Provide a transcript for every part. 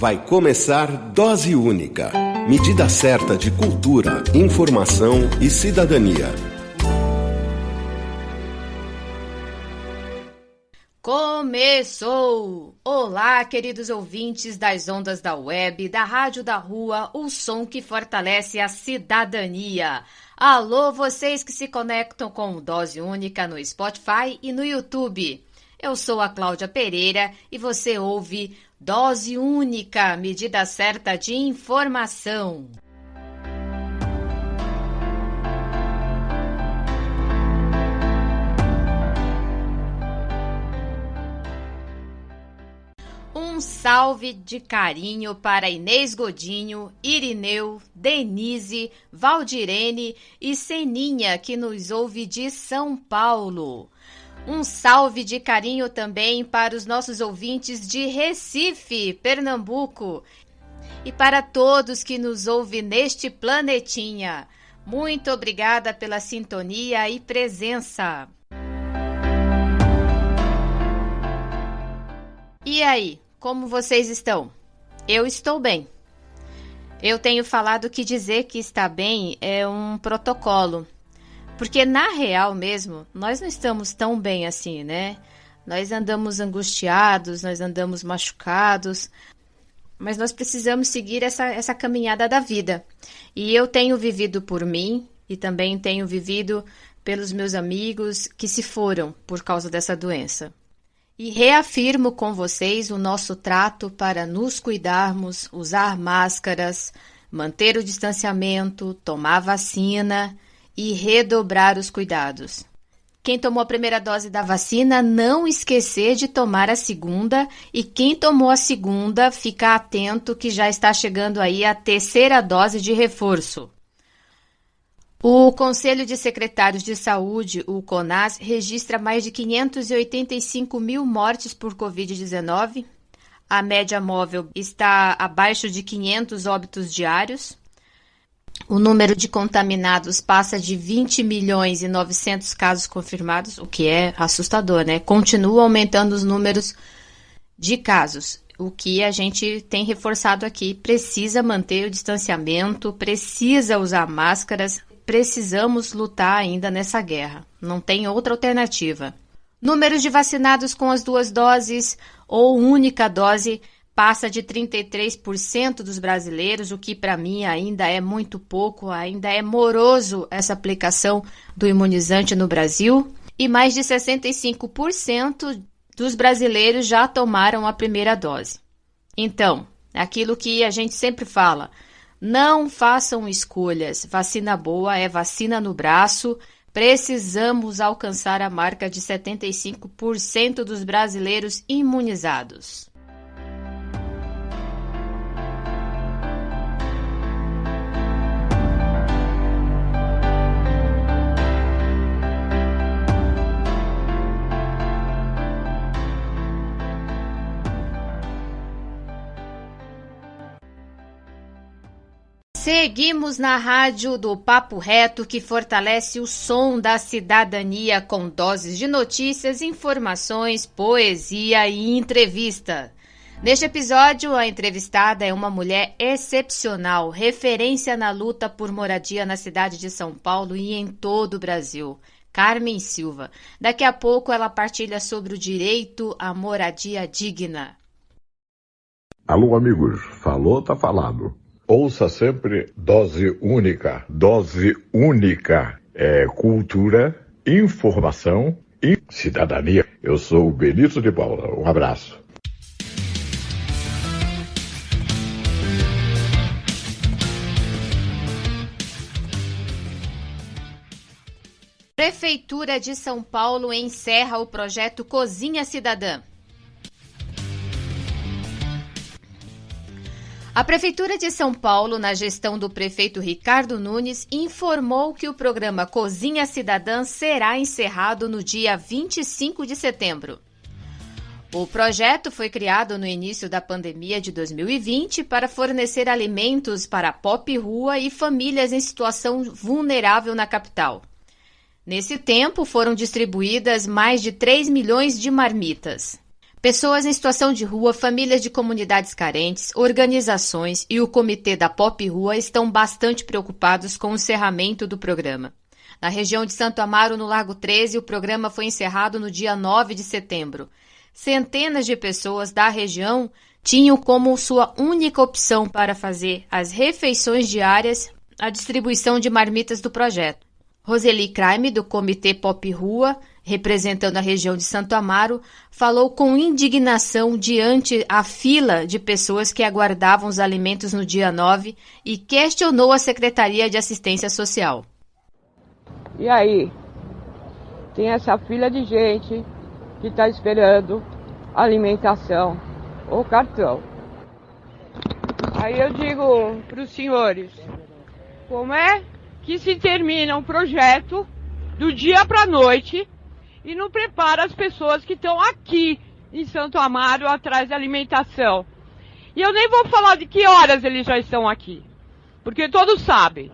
Vai começar Dose Única, medida certa de cultura, informação e cidadania. Começou! Olá, queridos ouvintes das ondas da web, da rádio da rua, o som que fortalece a cidadania. Alô, vocês que se conectam com Dose Única no Spotify e no YouTube. Eu sou a Cláudia Pereira e você ouve Dose Única, medida certa de informação. Um salve de carinho para Inês Godinho, Irineu, Denise, Valdirene e Seninha, que nos ouve de São Paulo. Um salve de carinho também para os nossos ouvintes de Recife, Pernambuco. E para todos que nos ouvem neste planetinha. Muito obrigada pela sintonia e presença. E aí? Como vocês estão? Eu estou bem. Eu tenho falado que dizer que está bem é um protocolo. Porque na real mesmo, nós não estamos tão bem assim, né? Nós andamos angustiados, nós andamos machucados. Mas nós precisamos seguir essa caminhada da vida. E eu tenho vivido por mim e também tenho vivido pelos meus amigos que se foram por causa dessa doença. E reafirmo com vocês o nosso trato para nos cuidarmos, usar máscaras, manter o distanciamento, tomar vacina e redobrar os cuidados. Quem tomou a primeira dose da vacina, não esquecer de tomar a segunda, e quem tomou a segunda, ficar atento que já está chegando aí a terceira dose de reforço. O Conselho de Secretários de Saúde, o CONAS, registra mais de 585 mil mortes por Covid-19. A média móvel está abaixo de 500 óbitos diários. O número de contaminados passa de 20 milhões e 900 casos confirmados, o que é assustador, né? Continua aumentando os números de casos. O que a gente tem reforçado aqui, precisa manter o distanciamento, precisa usar máscaras, precisamos lutar ainda nessa guerra. Não tem outra alternativa. Números de vacinados com as 2 doses ou única dose passa de 33% dos brasileiros, o que para mim ainda é muito pouco, ainda é moroso essa aplicação do imunizante no Brasil. E mais de 65% dos brasileiros já tomaram a primeira dose. Então, aquilo que a gente sempre fala, não façam escolhas. Vacina boa é vacina no braço. Precisamos alcançar a marca de 75% dos brasileiros imunizados. Seguimos na rádio do Papo Reto, que fortalece o som da cidadania com doses de notícias, informações, poesia e entrevista. Neste episódio, a entrevistada é uma mulher excepcional, referência na luta por moradia na cidade de São Paulo e em todo o Brasil. Carmen Silva. Daqui a pouco ela partilha sobre o direito à moradia digna. Alô, amigos. Falou, tá falado. Ouça sempre Dose Única. Dose Única é cultura, informação e cidadania. Eu sou o Benito de Paula. Um abraço. Prefeitura de São Paulo encerra o projeto Cozinha Cidadã. A Prefeitura de São Paulo, na gestão do prefeito Ricardo Nunes, informou que o programa Cozinha Cidadã será encerrado no dia 25 de setembro. O projeto foi criado no início da pandemia de 2020 para fornecer alimentos para a Pop Rua e famílias em situação vulnerável na capital. Nesse tempo, foram distribuídas mais de 3 milhões de marmitas. Pessoas em situação de rua, famílias de comunidades carentes, organizações e o comitê da Pop Rua estão bastante preocupados com o encerramento do programa. Na região de Santo Amaro, no Largo 13, o programa foi encerrado no dia 9 de setembro. Centenas de pessoas da região tinham como sua única opção para fazer as refeições diárias a distribuição de marmitas do projeto. Roseli Kraime, do Comitê Pop Rua, representando a região de Santo Amaro, falou com indignação diante a fila de pessoas que aguardavam os alimentos no dia 9 e questionou a Secretaria de Assistência Social. E aí, tem essa fila de gente que está esperando alimentação ou cartão. Aí eu digo para os senhores, como é que se termina um projeto do dia para a noite e não prepara as pessoas que estão aqui em Santo Amaro atrás da alimentação? E eu nem vou falar de que horas eles já estão aqui, porque todos sabem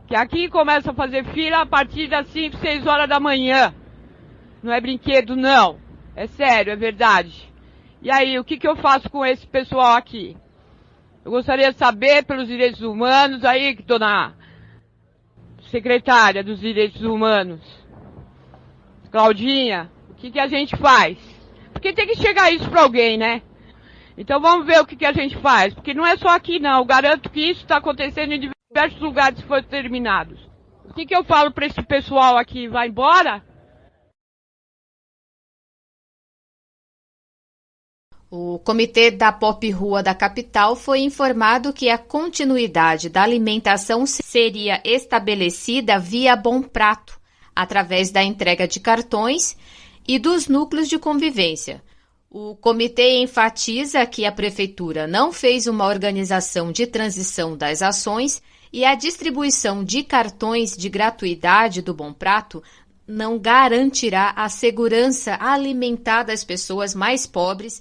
que aqui começa a fazer fila a partir das 5, 6 horas da manhã. Não é brinquedo, não. É sério, é verdade. E aí, o que eu faço com esse pessoal aqui? Eu gostaria de saber, pelos direitos humanos, aí, dona secretária dos direitos humanos, Claudinha, o que a gente faz? Porque tem que chegar isso para alguém, né? Então vamos ver o que a gente faz. Porque não é só aqui, não. Eu garanto que isso está acontecendo em diversos lugares que foram terminados. O que eu falo para esse pessoal aqui? Vai embora? O Comitê da Pop Rua da capital foi informado que a continuidade da alimentação seria estabelecida via Bom Prato, através da entrega de cartões e dos núcleos de convivência. O comitê enfatiza que a prefeitura não fez uma organização de transição das ações e a distribuição de cartões de gratuidade do Bom Prato não garantirá a segurança alimentar das pessoas mais pobres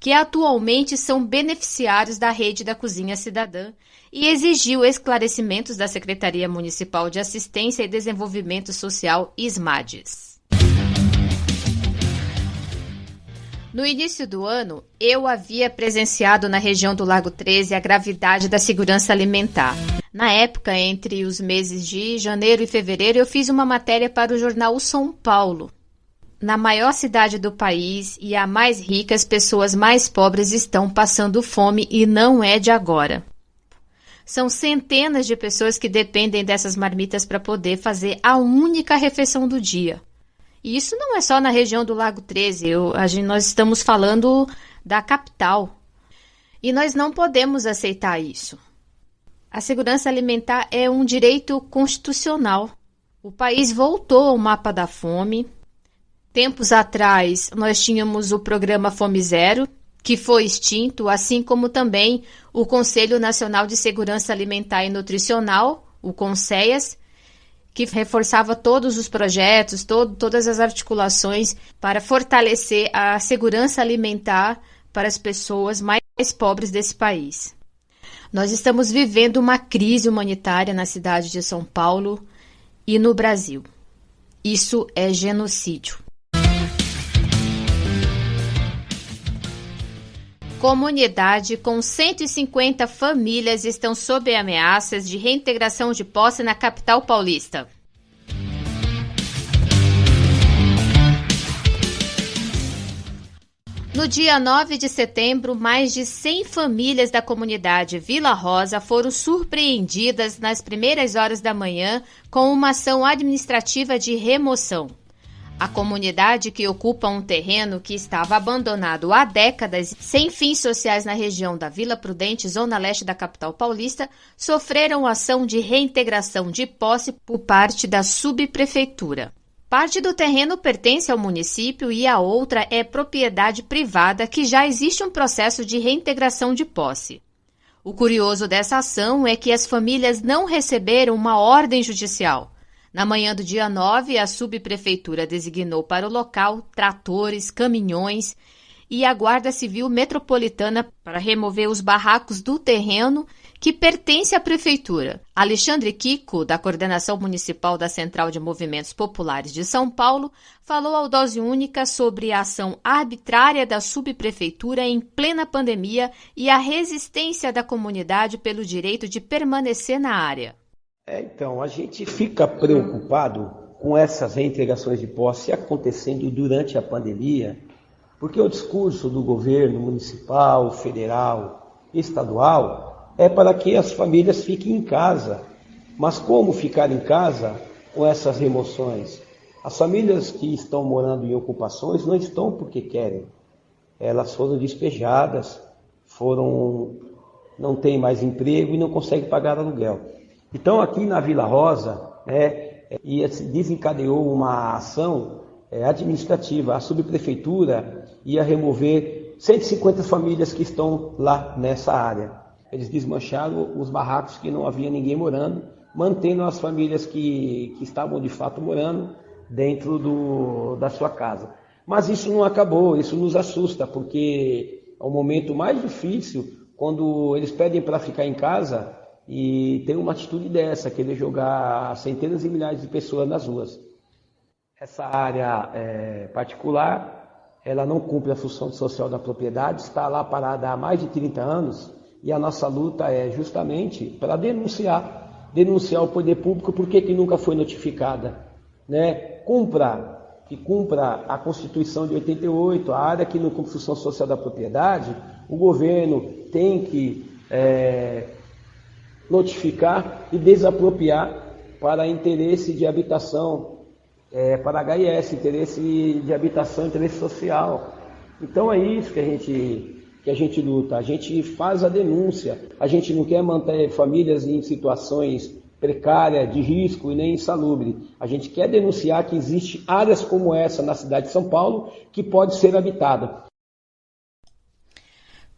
que atualmente são beneficiários da rede da Cozinha Cidadã, e exigiu esclarecimentos da Secretaria Municipal de Assistência e Desenvolvimento Social, SMADES. No início do ano, eu havia presenciado na região do Largo 13 a gravidade da segurança alimentar. Na época, entre os meses de janeiro e fevereiro, eu fiz uma matéria para o jornal O São Paulo. Na maior cidade do país e a mais rica, as pessoas mais pobres estão passando fome e não é de agora. São centenas de pessoas que dependem dessas marmitas para poder fazer a única refeição do dia. E isso não é só na região do Largo 13, nós estamos falando da capital. E nós não podemos aceitar isso. A segurança alimentar é um direito constitucional. O país voltou ao mapa da fome. Tempos atrás, nós tínhamos o programa Fome Zero, que foi extinto, assim como também o Conselho Nacional de Segurança Alimentar e Nutricional, o CONSEAS, que reforçava todos os projetos, todas as articulações para fortalecer a segurança alimentar para as pessoas mais pobres desse país. Nós estamos vivendo uma crise humanitária na cidade de São Paulo e no Brasil. Isso é genocídio. Comunidade com 150 famílias estão sob ameaças de reintegração de posse na capital paulista. No dia 9 de setembro, mais de 100 famílias da comunidade Vila Rosa foram surpreendidas nas primeiras horas da manhã com uma ação administrativa de remoção. A comunidade, que ocupa um terreno que estava abandonado há décadas, sem fins sociais na região da Vila Prudente, zona leste da capital paulista, sofreram ação de reintegração de posse por parte da subprefeitura. Parte do terreno pertence ao município e a outra é propriedade privada, que já existe um processo de reintegração de posse. O curioso dessa ação é que as famílias não receberam uma ordem judicial. Na manhã do dia 9, a subprefeitura designou para o local tratores, caminhões e a Guarda Civil Metropolitana para remover os barracos do terreno que pertence à Prefeitura. Alexandre Kiko, da Coordenação Municipal da Central de Movimentos Populares de São Paulo, falou ao Dose Única sobre a ação arbitrária da subprefeitura em plena pandemia e a resistência da comunidade pelo direito de permanecer na área. Então, a gente fica preocupado com essas reintegrações de posse acontecendo durante a pandemia, porque o discurso do governo municipal, federal, estadual é para que as famílias fiquem em casa. Mas como ficar em casa com essas remoções? As famílias que estão morando em ocupações não estão porque querem. Elas foram despejadas, não têm mais emprego e não conseguem pagar aluguel. Então aqui na Vila Rosa, desencadeou uma ação administrativa. A subprefeitura ia remover 150 famílias que estão lá nessa área. Eles desmancharam os barracos que não havia ninguém morando, mantendo as famílias que estavam de fato morando dentro da sua casa. Mas isso não acabou, isso nos assusta, porque é o momento mais difícil quando eles pedem para ficar em casa e tem uma atitude dessa, querer jogar centenas e milhares de pessoas nas ruas. Essa área particular, ela não cumpre a função social da propriedade, está lá parada há mais de 30 anos, e a nossa luta é justamente para denunciar o poder público, porque que nunca foi notificada, né? Que cumpra a Constituição de 88, a área que não cumpre a função social da propriedade, o governo tem que notificar e desapropriar para interesse de habitação, para HIS, interesse de habitação, interesse social. Então é isso que a gente luta, a gente faz a denúncia, a gente não quer manter famílias em situações precárias, de risco e nem insalubre. A gente quer denunciar que existem áreas como essa na cidade de São Paulo que pode ser habitada.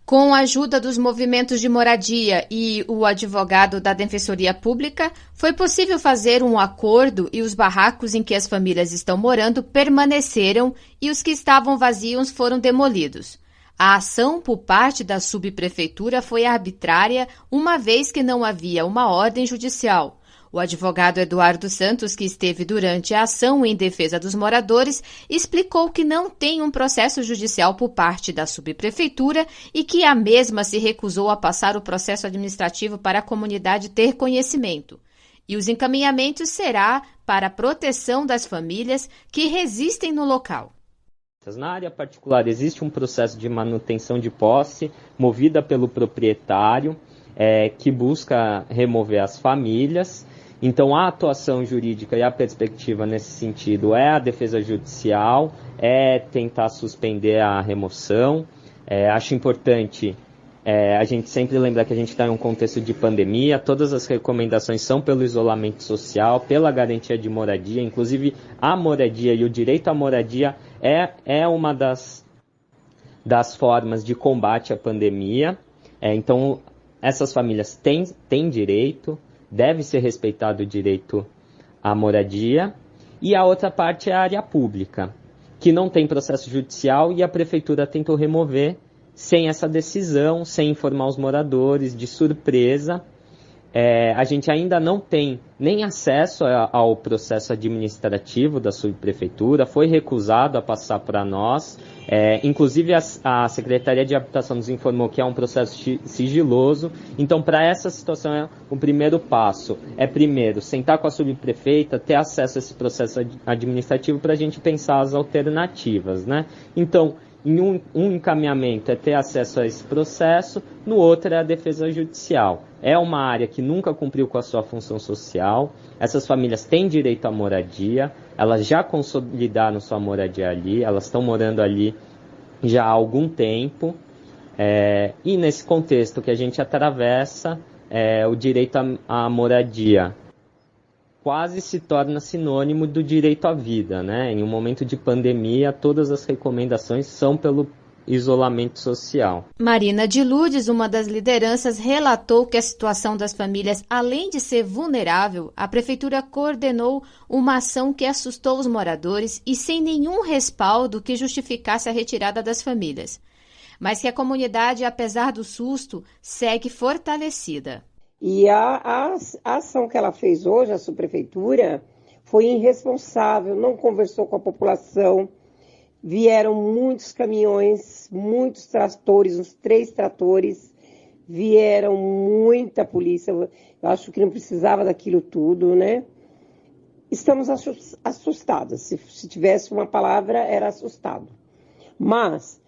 Com a ajuda dos movimentos de moradia e o advogado da Defensoria Pública, foi possível fazer um acordo e os barracos em que as famílias estão morando permaneceram e os que estavam vazios foram demolidos. A ação por parte da subprefeitura foi arbitrária, uma vez que não havia uma ordem judicial. O advogado Eduardo Santos, que esteve durante a ação em defesa dos moradores, explicou que não tem um processo judicial por parte da subprefeitura e que a mesma se recusou a passar o processo administrativo para a comunidade ter conhecimento. E os encaminhamentos será para a proteção das famílias que resistem no local. Na área particular existe um processo de manutenção de posse movida pelo proprietário que busca remover as famílias. Então a atuação jurídica e a perspectiva nesse sentido é a defesa judicial, é tentar suspender a remoção. Acho importante a gente sempre lembrar que a gente está em um contexto de pandemia, todas as recomendações são pelo isolamento social, pela garantia de moradia, inclusive a moradia e o direito à moradia é uma das formas de combate à pandemia. Então essas famílias têm direito, deve ser respeitado o direito à moradia. E a outra parte é a área pública, que não tem processo judicial e a prefeitura tentou remover sem essa decisão, sem informar os moradores, de surpresa. A gente ainda não tem nem acesso ao processo administrativo da subprefeitura, foi recusado a passar para nós. Inclusive a Secretaria de Habitação nos informou que é um processo sigiloso. Então, para essa situação, o primeiro passo é, primeiro, sentar com a subprefeita, ter acesso a esse processo administrativo para a gente pensar as alternativas, né? Então, em um encaminhamento é ter acesso a esse processo, no outro é a defesa judicial. É uma área que nunca cumpriu com a sua função social, essas famílias têm direito à moradia, elas já consolidaram sua moradia ali, elas estão morando ali já há algum tempo, e nesse contexto que a gente atravessa, o direito à moradia quase se torna sinônimo do direito à vida, né? Em um momento de pandemia, todas as recomendações são isolamento social. Marina de Lourdes, uma das lideranças, relatou que a situação das famílias, além de ser vulnerável, a prefeitura coordenou uma ação que assustou os moradores e sem nenhum respaldo que justificasse a retirada das famílias. Mas que a comunidade, apesar do susto, segue fortalecida. E a ação que ela fez hoje, a subprefeitura, foi irresponsável, não conversou com a população. Vieram muitos caminhões, muitos tratores, uns 3 tratores, vieram muita polícia. Eu acho que não precisava daquilo tudo, né? Estamos assustados. Se tivesse uma palavra, era assustado. Mas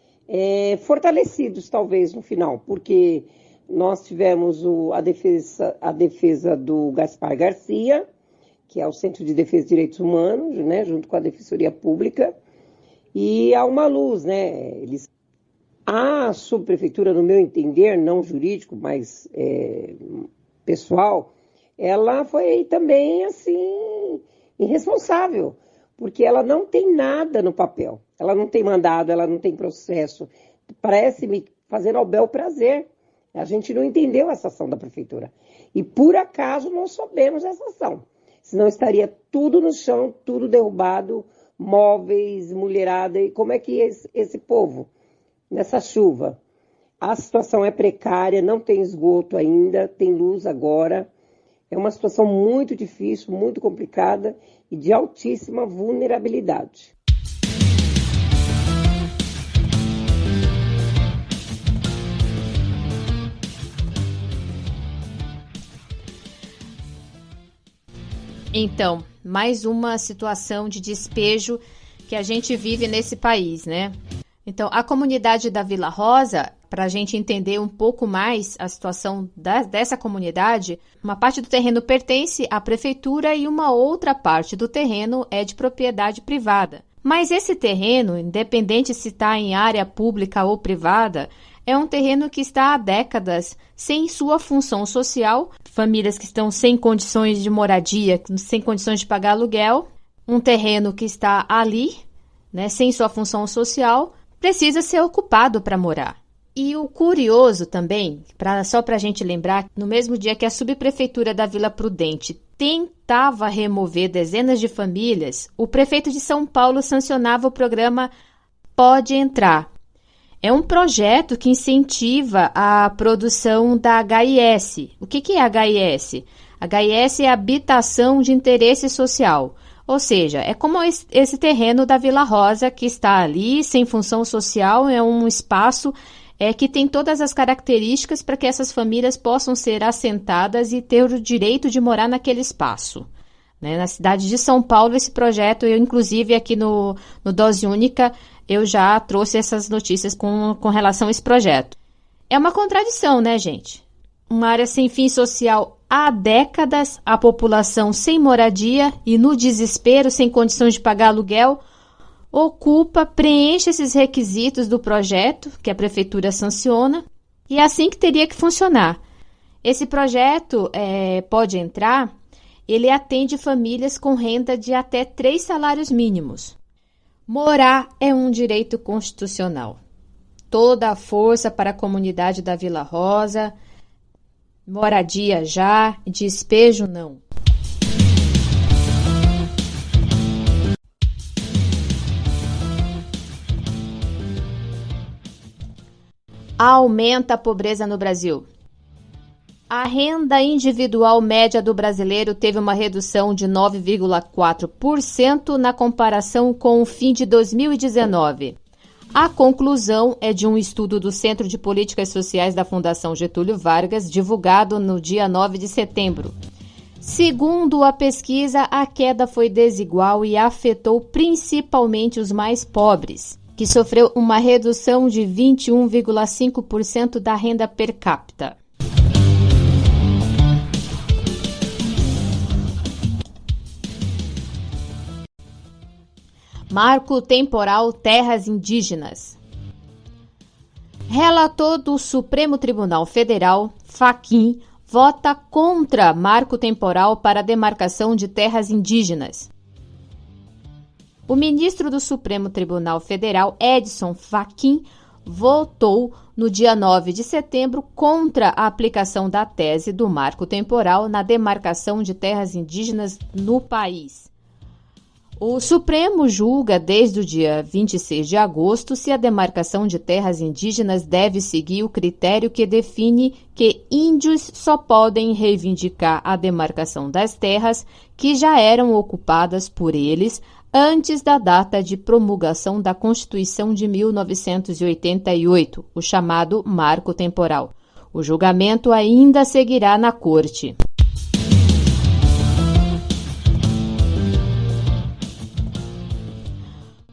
fortalecidos, talvez, no final, porque nós tivemos a defesa do Gaspar Garcia, que é o Centro de Defesa de Direitos Humanos, né, junto com a Defensoria Pública, e há uma luz, né? A subprefeitura, no meu entender, não jurídico, mas pessoal, ela foi também, assim, irresponsável, porque ela não tem nada no papel. Ela não tem mandado, ela não tem processo. Parece-me fazer ao bel prazer. A gente não entendeu essa ação da prefeitura. E, por acaso, nós soubemos essa ação. Senão estaria tudo no chão, tudo derrubado, móveis, mulherada. E como é que esse povo, nessa chuva? A situação é precária, não tem esgoto ainda, tem luz agora. É uma situação muito difícil, muito complicada e de altíssima vulnerabilidade. Então, mais uma situação de despejo que a gente vive nesse país, né? Então, a comunidade da Vila Rosa, para a gente entender um pouco mais a situação dessa comunidade, uma parte do terreno pertence à prefeitura e uma outra parte do terreno é de propriedade privada. Mas esse terreno, independente se está em área pública ou privada, é um terreno que está há décadas sem sua função social, famílias que estão sem condições de moradia, sem condições de pagar aluguel, um terreno que está ali, né, sem sua função social, precisa ser ocupado para morar. E o curioso também, só para a gente lembrar, no mesmo dia que a subprefeitura da Vila Prudente tentava remover dezenas de famílias, o prefeito de São Paulo sancionava o programa Pode Entrar. É um projeto que incentiva a produção da HIS. O que é HIS? HIS é Habitação de Interesse Social. Ou seja, é como esse terreno da Vila Rosa que está ali, sem função social, é um espaço que tem todas as características para que essas famílias possam ser assentadas e ter o direito de morar naquele espaço. Né? Na cidade de São Paulo, esse projeto, eu inclusive aqui no Dose Única, eu já trouxe essas notícias com relação a esse projeto. É uma contradição, né, gente? Uma área sem fim social há décadas, a população sem moradia e no desespero, sem condições de pagar aluguel, preenche esses requisitos do projeto que a prefeitura sanciona e é assim que teria que funcionar. Esse projeto Pode Entrar, ele atende famílias com renda de até 3 salários mínimos. Morar é um direito constitucional. Toda a força para a comunidade da Vila Rosa. Moradia já, despejo não. Aumenta a pobreza no Brasil. A renda individual média do brasileiro teve uma redução de 9,4% na comparação com o fim de 2019. A conclusão é de um estudo do Centro de Políticas Sociais da Fundação Getúlio Vargas, divulgado no dia 9 de setembro. Segundo a pesquisa, a queda foi desigual e afetou principalmente os mais pobres, que sofreu uma redução de 21,5% da renda per capita. Marco temporal terras indígenas. Relator do Supremo Tribunal Federal, Fachin, vota contra marco temporal para a demarcação de terras indígenas. O ministro do Supremo Tribunal Federal, Edson Fachin, votou no dia 9 de setembro contra a aplicação da tese do marco temporal na demarcação de terras indígenas no país. O Supremo julga desde o dia 26 de agosto se a demarcação de terras indígenas deve seguir o critério que define que índios só podem reivindicar a demarcação das terras que já eram ocupadas por eles antes da data de promulgação da Constituição de 1988, o chamado Marco Temporal. O julgamento ainda seguirá na Corte.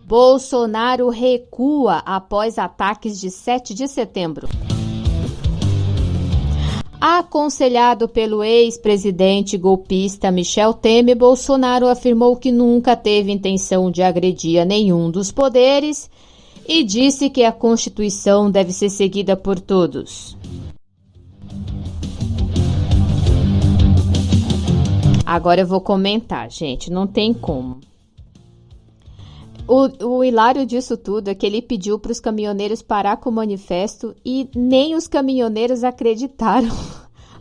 Bolsonaro recua após ataques de 7 de setembro. Aconselhado pelo ex-presidente golpista Michel Temer, Bolsonaro afirmou que nunca teve intenção de agredir a nenhum dos poderes e disse que a Constituição deve ser seguida por todos. Agora eu vou comentar, gente, não tem como. O hilário disso tudo é que ele pediu para os caminhoneiros parar com o manifesto e nem os caminhoneiros acreditaram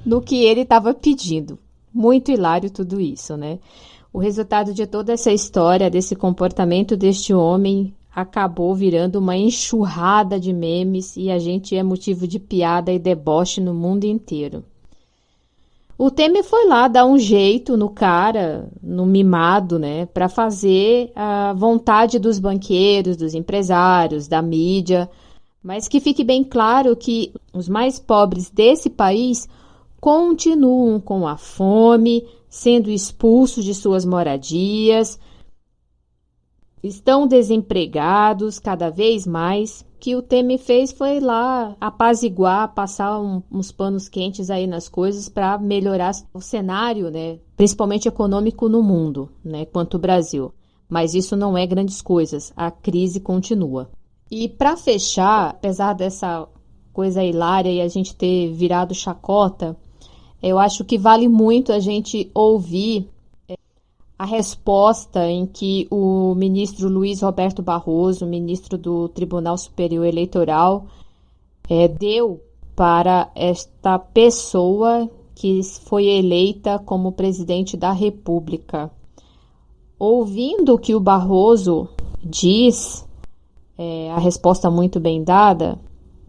no que ele estava pedindo. Muito hilário tudo isso, né? O resultado de toda essa história, desse comportamento deste homem, acabou virando uma enxurrada de memes e a gente é motivo de piada e deboche no mundo inteiro. O Temer foi lá dar um jeito no cara, no mimado, né, para fazer a vontade dos banqueiros, dos empresários, da mídia, mas que fique bem claro que os mais pobres desse país continuam com a fome, sendo expulsos de suas moradias, estão desempregados cada vez mais. O que o Temer fez foi lá apaziguar, passar uns panos quentes aí nas coisas para melhorar o cenário, né, principalmente econômico no mundo, né, quanto o Brasil. Mas isso não é grandes coisas, a crise continua. E para fechar, apesar dessa coisa hilária e a gente ter virado chacota, eu acho que vale muito a gente ouvir a resposta em que o ministro Luiz Roberto Barroso, ministro do Tribunal Superior Eleitoral, deu para esta pessoa que foi eleita como presidente da República. Ouvindo o que o Barroso diz, a resposta muito bem dada,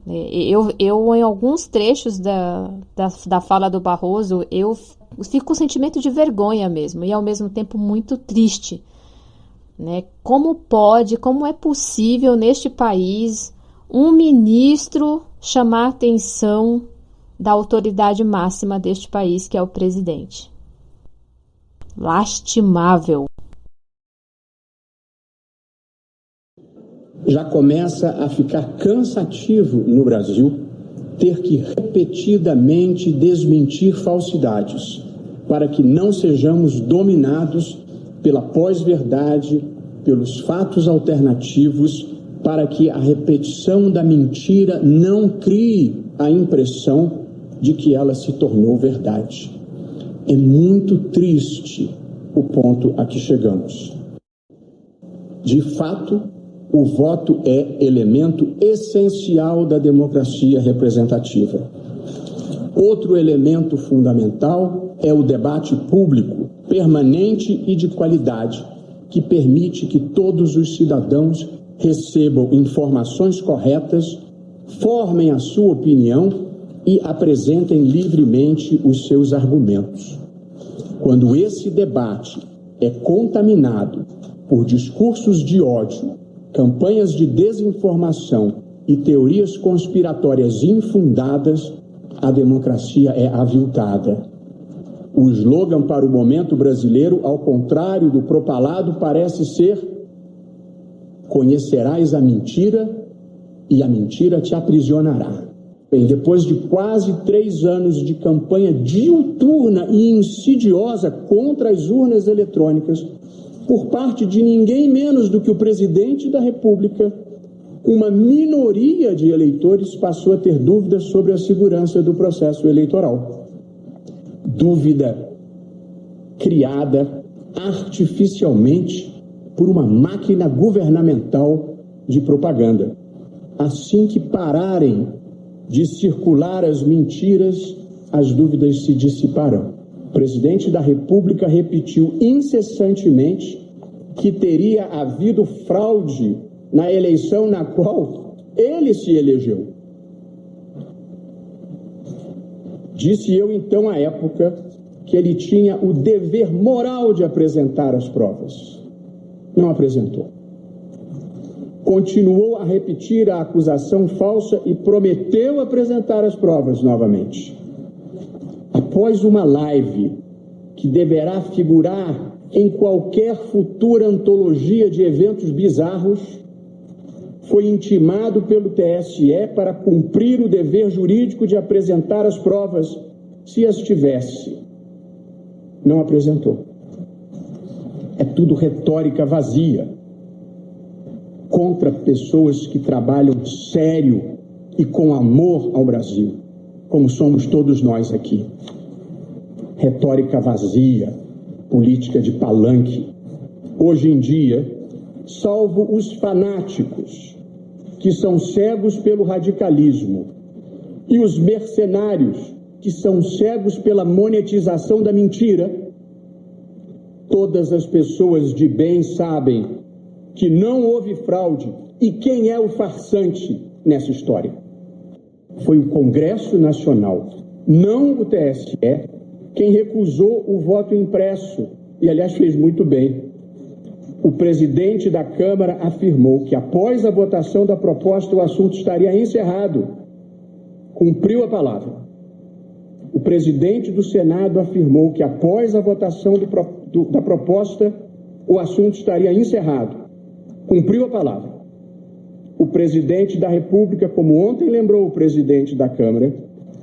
eu em alguns trechos da fala do Barroso, eu fico com sentimento de vergonha mesmo, e ao mesmo tempo muito triste, né? Como é possível neste país um ministro chamar a atenção da autoridade máxima deste país, que é o presidente? Lastimável. Já começa a ficar cansativo no Brasil ter que repetidamente desmentir falsidades, para que não sejamos dominados pela pós-verdade, pelos fatos alternativos, para que a repetição da mentira não crie a impressão de que ela se tornou verdade. É muito triste o ponto a que chegamos. De fato, o voto é elemento essencial da democracia representativa. Outro elemento fundamental é o debate público, permanente e de qualidade, que permite que todos os cidadãos recebam informações corretas, formem a sua opinião e apresentem livremente os seus argumentos. Quando esse debate é contaminado por discursos de ódio, campanhas de desinformação e teorias conspiratórias infundadas, a democracia é aviltada. O slogan para o momento brasileiro, ao contrário do propalado, parece ser: conhecerás a mentira e a mentira te aprisionará. Bem, depois de quase 3 anos de campanha diuturna e insidiosa contra as urnas eletrônicas, por parte de ninguém menos do que o presidente da República, uma minoria de eleitores passou a ter dúvidas sobre a segurança do processo eleitoral. Dúvida criada artificialmente por uma máquina governamental de propaganda. assim que pararem de circular as mentiras, as dúvidas se dissiparão. O presidente da República repetiu incessantemente que teria havido fraude na eleição na qual ele se elegeu. Disse eu, então, à época, que ele tinha o dever moral de apresentar as provas. Não apresentou. Continuou a repetir a acusação falsa e prometeu apresentar as provas novamente. Após uma live que deverá figurar em qualquer futura antologia de eventos bizarros, foi intimado pelo TSE para cumprir o dever jurídico de apresentar as provas, se as tivesse. Não apresentou. É tudo retórica vazia contra pessoas que trabalham sério e com amor ao Brasil, como somos todos nós aqui. Retórica vazia, política de palanque. Hoje em dia, salvo os fanáticos, que são cegos pelo radicalismo, e os mercenários, que são cegos pela monetização da mentira, todas as pessoas de bem sabem que não houve fraude e quem é o farsante nessa história. Foi o Congresso Nacional, não o TSE, quem recusou o voto impresso, e aliás fez muito bem. O presidente da Câmara afirmou que após a votação da proposta o assunto estaria encerrado. Cumpriu a palavra. O presidente do Senado afirmou que após a votação da proposta o assunto estaria encerrado. Cumpriu a palavra. O presidente da República, como ontem lembrou o presidente da Câmara,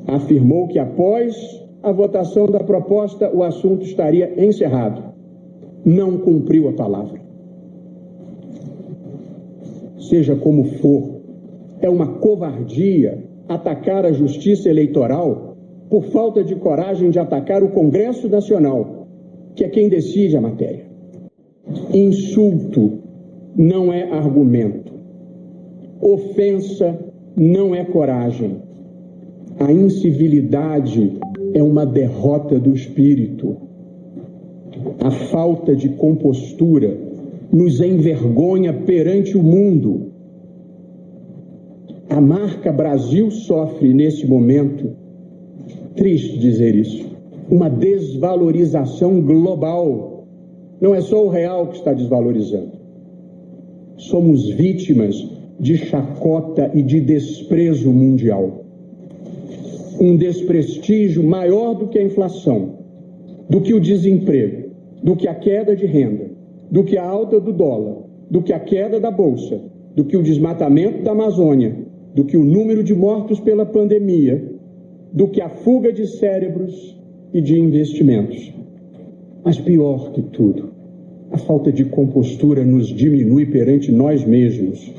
afirmou que após a votação da proposta o assunto estaria encerrado. Não cumpriu a palavra. Seja como for, é uma covardia atacar a Justiça Eleitoral por falta de coragem de atacar o Congresso Nacional, que é quem decide a matéria. Insulto não é argumento. Ofensa não é coragem. A incivilidade é uma derrota do espírito. A falta de compostura nos envergonha perante o mundo. A marca Brasil sofre nesse momento, triste dizer isso, uma desvalorização global. Não é só o real que está desvalorizando. Somos vítimas de chacota e de desprezo mundial. Um desprestígio maior do que a inflação, do que o desemprego, do que a queda de renda, do que a alta do dólar, do que a queda da bolsa, do que o desmatamento da Amazônia, do que o número de mortos pela pandemia, do que a fuga de cérebros e de investimentos. Mas pior que tudo, a falta de compostura nos diminui perante nós mesmos.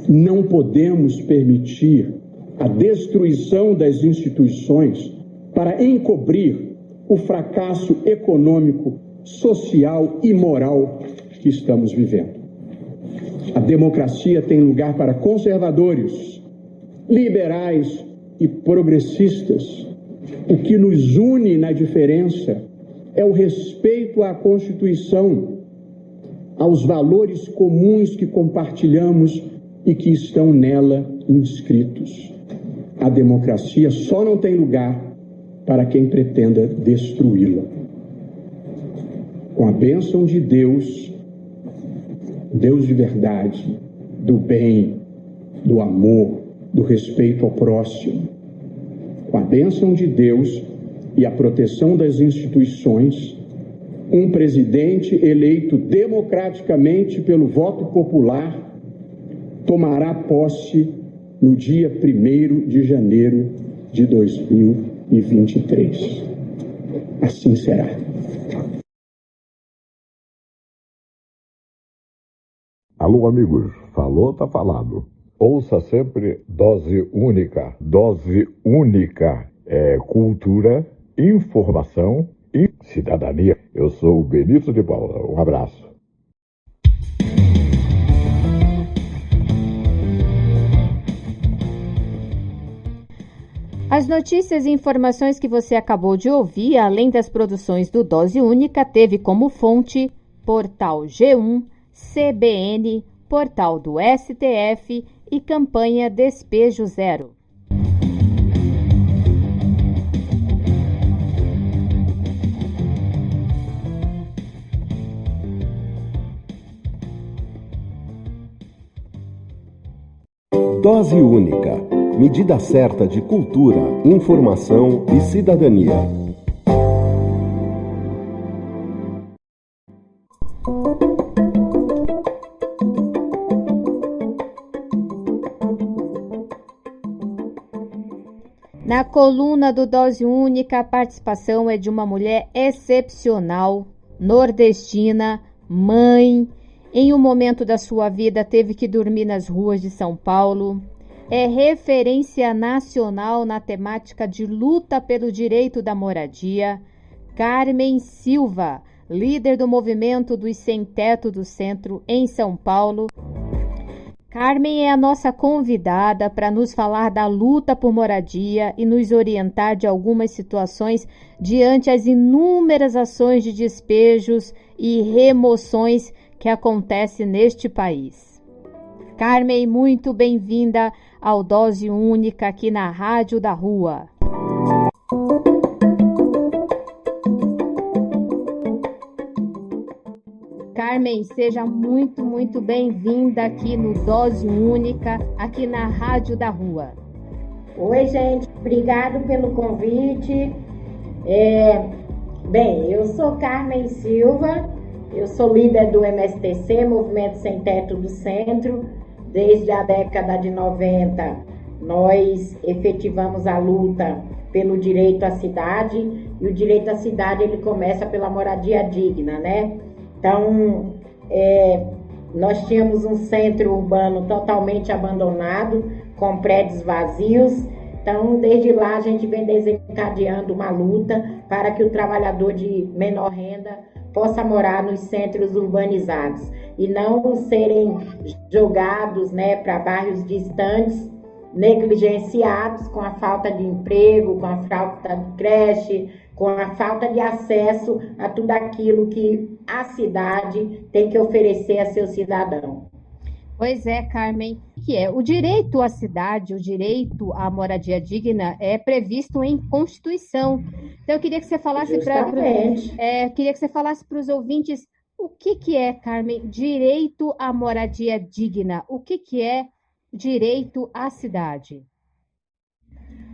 Não podemos permitir a destruição das instituições para encobrir o fracasso econômico, social e moral que estamos vivendo. A democracia tem lugar para conservadores, liberais e progressistas. O que nos une na diferença é o respeito à Constituição, aos valores comuns que compartilhamos e que estão nela inscritos. A democracia só não tem lugar para quem pretenda destruí-la. Com a bênção de Deus, Deus de verdade, do bem, do amor, do respeito ao próximo, com a bênção de Deus e a proteção das instituições, um presidente eleito democraticamente pelo voto popular tomará posse no dia 1º de janeiro de 2023. Assim será. Alô, amigos. Falou, tá falado. Ouça sempre Dose Única. Dose Única é cultura, informação e cidadania. Eu sou o Benito de Paula. Um abraço. As notícias e informações que você acabou de ouvir, além das produções do Dose Única, teve como fonte Portal G1, CBN, Portal do STF e campanha Despejo Zero. Dose Única. Medida certa de cultura, informação e cidadania. Na coluna do Dose Única, a participação é de uma mulher excepcional, nordestina, mãe. Em um momento da sua vida, teve que dormir nas ruas de São Paulo. É referência nacional na temática de luta pelo direito da moradia. Carmen Silva, líder do movimento dos sem-teto do centro em São Paulo. Carmen é a nossa convidada para nos falar da luta por moradia e nos orientar de algumas situações diante as inúmeras ações de despejos e remoções que acontecem neste país. Carmen, muito bem-vinda ao Dose Única aqui na Rádio da Rua. Carmen, seja muito bem-vinda aqui no Dose Única, aqui na Rádio da Rua. Oi, gente, obrigado pelo convite. Bem, eu sou Carmen Silva, eu sou líder do MSTC, Movimento Sem Teto do Centro. Desde a década de 90, nós efetivamos a luta pelo direito à cidade, e o direito à cidade ele começa pela moradia digna, né? Então, nós tínhamos um centro urbano totalmente abandonado, com prédios vazios. Então, desde lá, a gente vem desencadeando uma luta para que o trabalhador de menor renda possa morar nos centros urbanizados e não serem jogados, né, para bairros distantes, negligenciados com a falta de emprego, com a falta de creche, com a falta de acesso a tudo aquilo que a cidade tem que oferecer a seu cidadão. Pois é, Carmen, que é o direito à cidade, o direito à moradia digna é previsto em Constituição. Então eu queria que você falasse para os ouvintes o que é, Carmen, direito à moradia digna. O que é direito à cidade?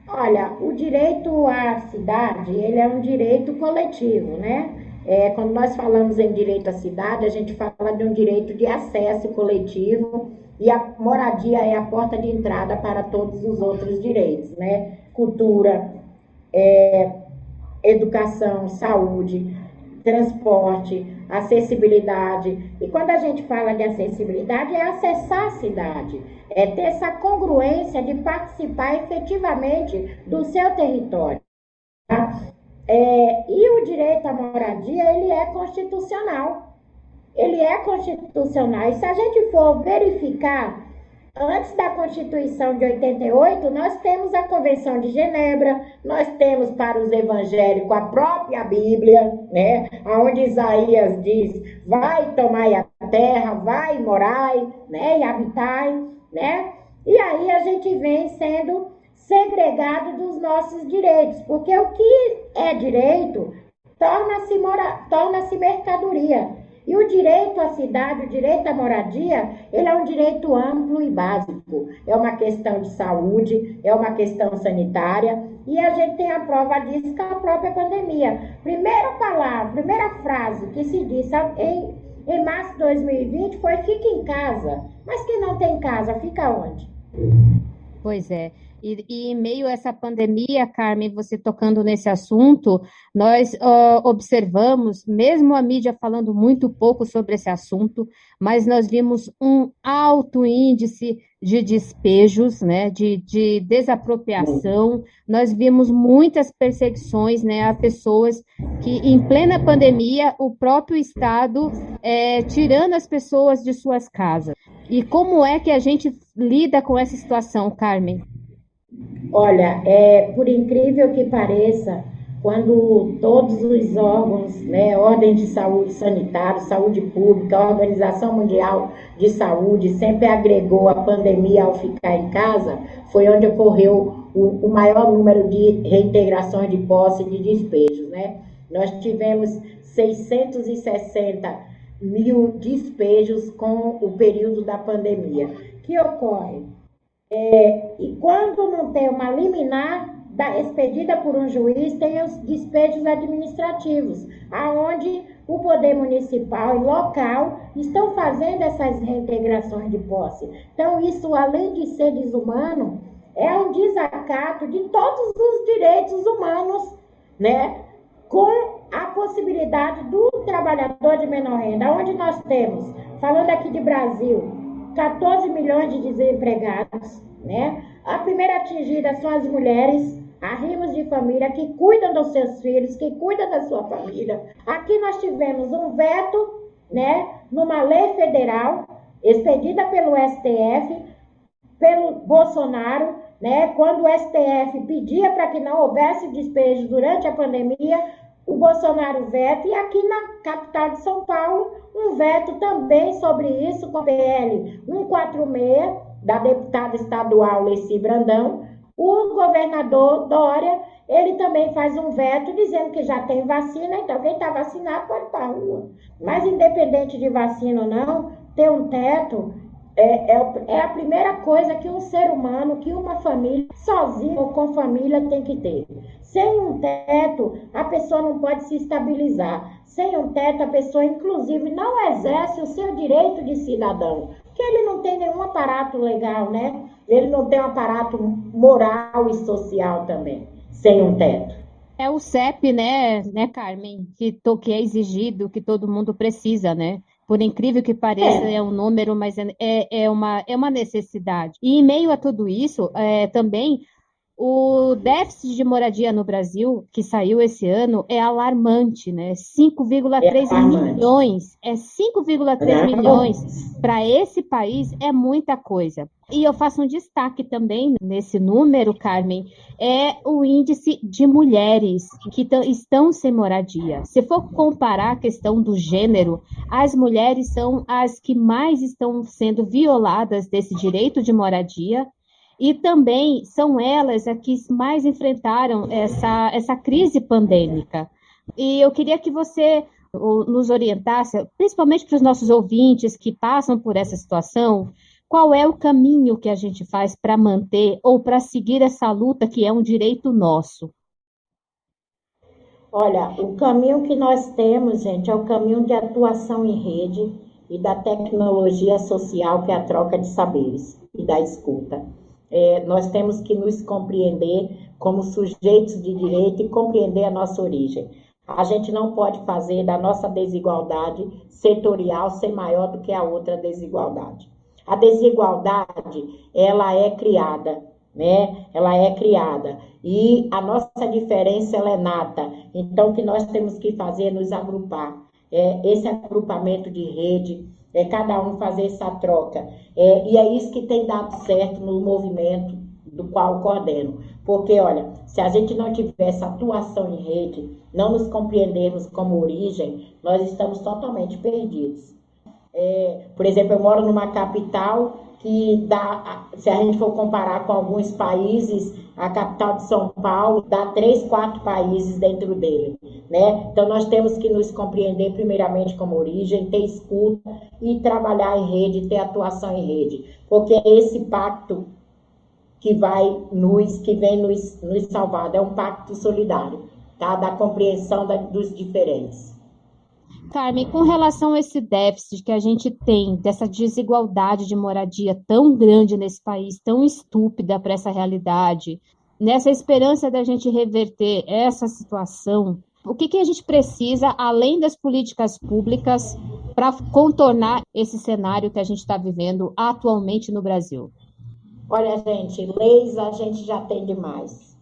Olha, o direito à cidade, ele é um direito coletivo, né? Quando nós falamos em direito à cidade, a gente fala de um direito de acesso coletivo, e a moradia é a porta de entrada para todos os outros direitos, né? Cultura, educação, saúde, transporte, acessibilidade. E quando a gente fala de acessibilidade, é acessar a cidade, é ter essa congruência de participar efetivamente do seu território, tá? E o direito à moradia, ele é constitucional. Ele é constitucional. E se a gente for verificar, antes da Constituição de 88, nós temos a Convenção de Genebra, nós temos para os evangélicos a própria Bíblia, né? Onde Isaías diz, vai tomai a terra, vai morai, né? E habitai, né? E aí a gente vem sendo segregado dos nossos direitos, porque o que é direito torna-se mercadoria. E o direito à cidade, o direito à moradia, ele é um direito amplo e básico. É uma questão de saúde, é uma questão sanitária, e a gente tem a prova disso com a própria pandemia. Primeira frase que se disse em março de 2020 foi fica em casa. Mas quem não tem casa, fica onde? Pois é. E em meio a essa pandemia, Carmen, você tocando nesse assunto, nós observamos, mesmo a mídia falando muito pouco sobre esse assunto, mas nós vimos um alto índice de despejos, né, de desapropriação. Nós vimos muitas perseguições, né, a pessoas que, em plena pandemia, o próprio Estado tirando as pessoas de suas casas. E como é que a gente lida com essa situação, Carmen? Olha, por incrível que pareça, quando todos os órgãos, né, Ordem de Saúde Sanitária, Saúde Pública, a Organização Mundial de Saúde, sempre agregou a pandemia ao ficar em casa, foi onde ocorreu o maior número de reintegrações de posse e de despejos, né? Nós tivemos 660 mil despejos com o período da pandemia. O que ocorre? E quando não tem uma liminar expedida por um juiz, tem os despejos administrativos, aonde o poder municipal e local estão fazendo essas reintegrações de posse. Então, isso, além de ser desumano, é um desacato de todos os direitos humanos, né? Com a possibilidade do trabalhador de menor renda, onde nós temos, falando aqui de Brasil, 14 milhões de desempregados, né? A primeira atingida são as mulheres, arrimos de família que cuidam dos seus filhos, que cuidam da sua família. Aqui nós tivemos um veto, né, numa lei federal expedida pelo STF, pelo Bolsonaro, né, quando o STF pedia para que não houvesse despejo durante a pandemia, o Bolsonaro veta, e aqui na capital de São Paulo, um veto também sobre isso, com a PL 146, da deputada estadual Leci Brandão. O governador Dória, ele também faz um veto dizendo que já tem vacina, então quem está vacinado pode ir para a rua. Mas independente de vacina ou não, ter um teto é a primeira coisa que um ser humano, que uma família, sozinha ou com família, tem que ter. Sem um teto, a pessoa não pode se estabilizar. Sem um teto, a pessoa, inclusive, não exerce o seu direito de cidadão. Porque ele não tem nenhum aparato legal, né? Ele não tem um aparato moral e social também, sem um teto. É o CEP, né, Carmen, que é exigido, que todo mundo precisa, né? Por incrível que pareça, é um número, mas é uma necessidade. E em meio a tudo isso, também o déficit de moradia no Brasil, que saiu esse ano, é alarmante, né? 5,3 milhões. 5,3 milhões para esse país é muita coisa. E eu faço um destaque também nesse número, Carmen, é o índice de mulheres que estão sem moradia. Se for comparar a questão do gênero, as mulheres são as que mais estão sendo violadas desse direito de moradia, e também são elas as que mais enfrentaram essa crise pandêmica. E eu queria que você nos orientasse, principalmente para os nossos ouvintes que passam por essa situação, qual é o caminho que a gente faz para manter ou para seguir essa luta que é um direito nosso? Olha, o caminho que nós temos, gente, é o caminho de atuação em rede e da tecnologia social, que é a troca de saberes e da escuta. Nós temos que nos compreender como sujeitos de direito e compreender a nossa origem. A gente não pode fazer da nossa desigualdade setorial ser maior do que a outra desigualdade. A desigualdade, ela é criada, né? Ela é criada. E a nossa diferença, ela é nata. Então, o que nós temos que fazer é nos agrupar. Esse agrupamento de rede, cada um fazer essa troca. E é isso que tem dado certo no movimento do qual eu coordeno. Porque, olha, se a gente não tiver essa atuação em rede, não nos compreendermos como origem, nós estamos totalmente perdidos. Por exemplo, eu moro numa capital que dá, se a gente for comparar com alguns países, a capital de São Paulo dá 3, 4 países dentro dele, né? Então nós temos que nos compreender primeiramente como origem, ter escuta e trabalhar em rede, ter atuação em rede, porque é esse pacto que vem nos salvar, é um pacto solidário, tá? Da compreensão dos diferentes. Carmen, com relação a esse déficit que a gente tem, dessa desigualdade de moradia tão grande nesse país, tão estúpida para essa realidade, nessa esperança da gente reverter essa situação, o que a gente precisa, além das políticas públicas, para contornar esse cenário que a gente está vivendo atualmente no Brasil? Olha, gente, leis a gente já tem demais.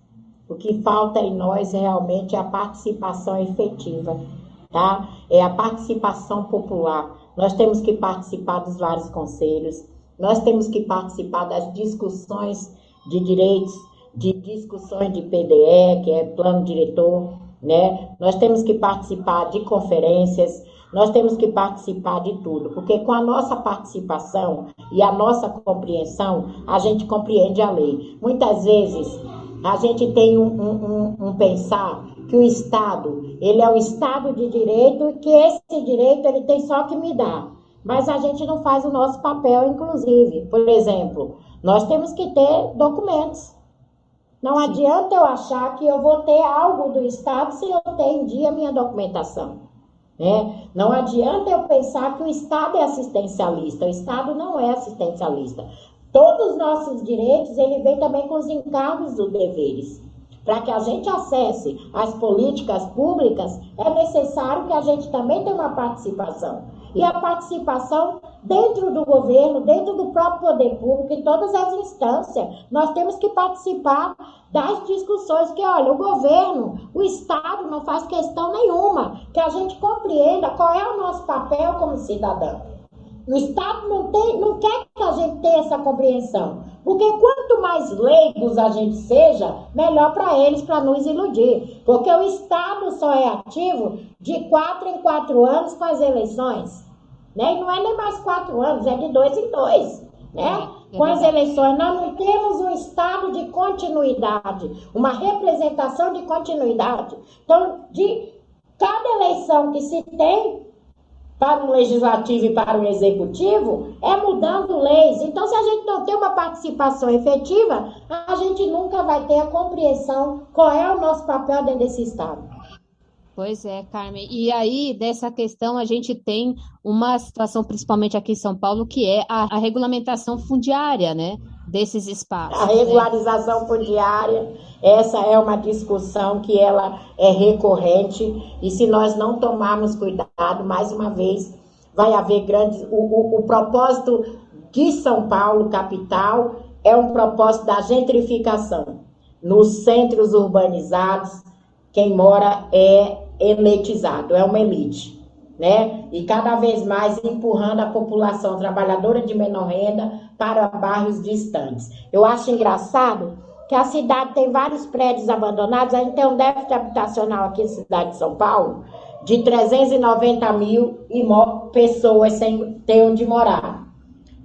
O que falta em nós realmente é a participação efetiva. Tá? É a participação popular. Nós temos que participar dos vários conselhos, nós temos que participar das discussões de direitos de discussões de PDE, que é plano diretor, né? Nós temos que participar de conferências, nós temos que participar de tudo, porque com a nossa participação e a nossa compreensão, a gente compreende a lei. Muitas vezes, a gente tem um pensar que o Estado, ele é um Estado de direito e que esse direito ele tem só que me dar. Mas a gente não faz o nosso papel, inclusive. Por exemplo, nós temos que ter documentos. Não adianta eu achar que eu vou ter algo do Estado se eu ter em dia a minha documentação, né? Não adianta eu pensar que o Estado é assistencialista. O Estado não é assistencialista. Todos os nossos direitos, ele vem também com os encargos dos deveres. Para que a gente acesse as políticas públicas, é necessário que a gente também tenha uma participação. E a participação dentro do governo, dentro do próprio poder público, em todas as instâncias. Nós temos que participar das discussões, que olha, o governo, o Estado não faz questão nenhuma que a gente compreenda qual é o nosso papel como cidadão. O Estado não quer que a gente tenha essa compreensão, porque quanto mais leigos a gente seja, melhor para eles, para nos iludir. Porque o Estado só é ativo de 4 em 4 anos com as eleições, né? E não é nem mais 4 anos, é de 2 em 2, né? Com as eleições, nós não temos um Estado de continuidade, uma representação de continuidade. Então, de cada eleição que se tem, para o legislativo e para o executivo, é mudando leis. Então, se a gente não tem uma participação efetiva, a gente nunca vai ter a compreensão qual é o nosso papel dentro desse Estado. Pois é, Carmen. E aí, dessa questão, a gente tem uma situação, principalmente aqui em São Paulo, que é a regulamentação fundiária, né, desses espaços. A regularização fundiária, essa é uma discussão que ela é recorrente, e se nós não tomarmos cuidado, mais uma vez, vai haver grandes... O propósito de São Paulo, capital, é um propósito da gentrificação. Nos centros urbanizados, quem mora é elitizado, é uma elite, né? E cada vez mais empurrando a população trabalhadora de menor renda para bairros distantes. Eu acho engraçado que a cidade tem vários prédios abandonados. A gente tem um déficit habitacional aqui na cidade de São Paulo de 390 mil pessoas sem ter onde morar,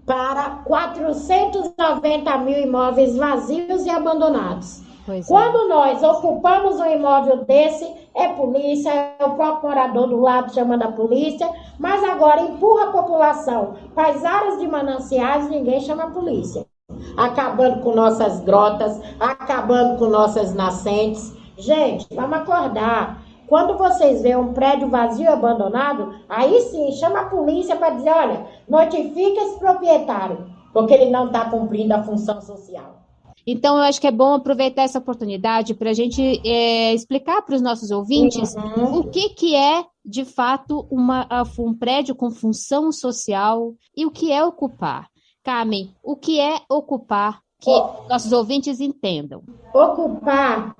para 490 mil imóveis vazios e abandonados. Quando nós ocupamos um imóvel desse, é polícia, é o próprio morador do lado chamando a polícia, mas agora empurra a população para as áreas de mananciais, ninguém chama a polícia. Acabando com nossas grotas, acabando com nossas nascentes. Gente, vamos acordar. Quando vocês veem um prédio vazio e abandonado, aí sim, chama a polícia para dizer, olha, notifica esse proprietário, porque ele não está cumprindo a função social. Então, eu acho que é bom aproveitar essa oportunidade para a gente explicar para os nossos ouvintes o que é, de fato, um prédio com função social e o que é ocupar. Carmen, o que é ocupar, que nossos ouvintes entendam? Ocupar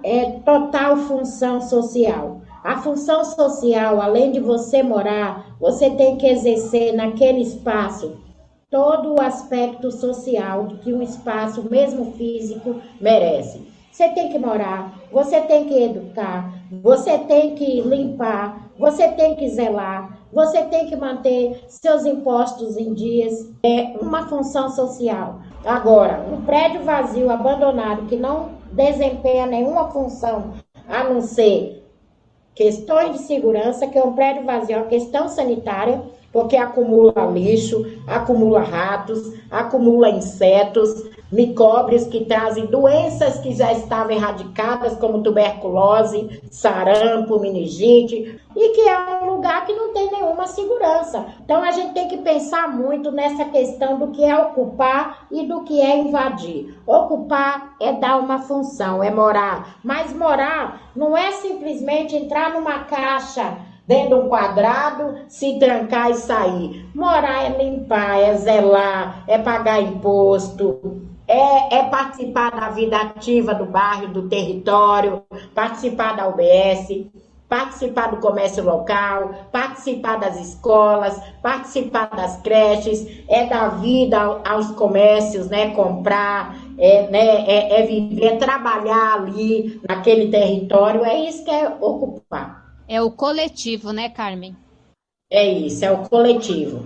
é total função social. A função social, além de você morar, você tem que exercer naquele espaço todo o aspecto social que um espaço, mesmo físico, merece. Você tem que morar, você tem que educar, você tem que limpar, você tem que zelar, você tem que manter seus impostos em dias. É uma função social. Agora, um prédio vazio, abandonado, que não desempenha nenhuma função, a não ser questões de segurança, que é um prédio vazio, uma questão sanitária, porque acumula lixo, acumula ratos, acumula insetos, micróbios que trazem doenças que já estavam erradicadas, como tuberculose, sarampo, meningite, e que é um lugar que não tem nenhuma segurança. Então a gente tem que pensar muito nessa questão do que é ocupar e do que é invadir. Ocupar é dar uma função, é morar, mas morar não é simplesmente entrar numa caixa dentro de um quadrado, se trancar e sair. Morar é limpar, é zelar, é pagar imposto, é participar da vida ativa do bairro, do território, participar da UBS, participar do comércio local, participar das escolas, participar das creches, é dar vida aos comércios, né? Comprar, viver, trabalhar ali naquele território, é isso que é ocupar. É o coletivo, né, Carmen? É isso, é o coletivo.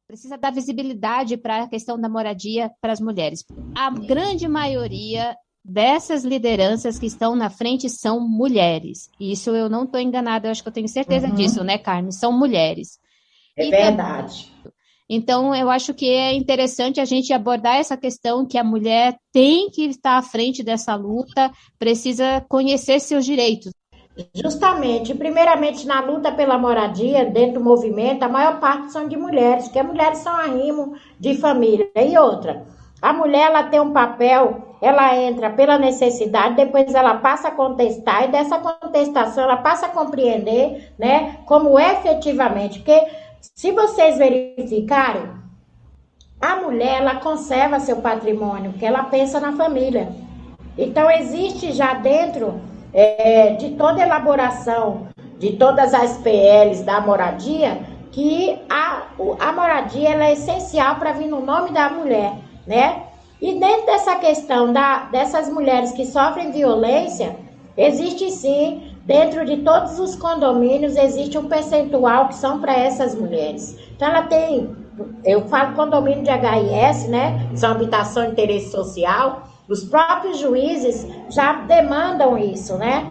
Precisa dar visibilidade para a questão da moradia para as mulheres. A grande maioria dessas lideranças que estão na frente são mulheres. Isso eu não estou enganada, eu acho que eu tenho certeza disso, né, Carmen? São mulheres. É verdade. Então, eu acho que é interessante a gente abordar essa questão que a mulher tem que estar à frente dessa luta, precisa conhecer seus direitos. Justamente, primeiramente na luta pela moradia, dentro do movimento, a maior parte são de mulheres, porque as mulheres são arrimo de família. E outra, a mulher ela tem um papel, ela entra pela necessidade, depois ela passa a contestar, e dessa contestação ela passa a compreender, né, como efetivamente, porque se vocês verificarem, a mulher ela conserva seu patrimônio, porque ela pensa na família. Então existe já dentro de toda a elaboração de todas as PLs da moradia, que a moradia ela é essencial para vir no nome da mulher, né? E dentro dessa questão dessas mulheres que sofrem violência, existe sim, dentro de todos os condomínios, existe um percentual que são para essas mulheres. Então ela tem, eu falo condomínio de HIS, né? São habitação de interesse social. Os próprios juízes já demandam isso, né?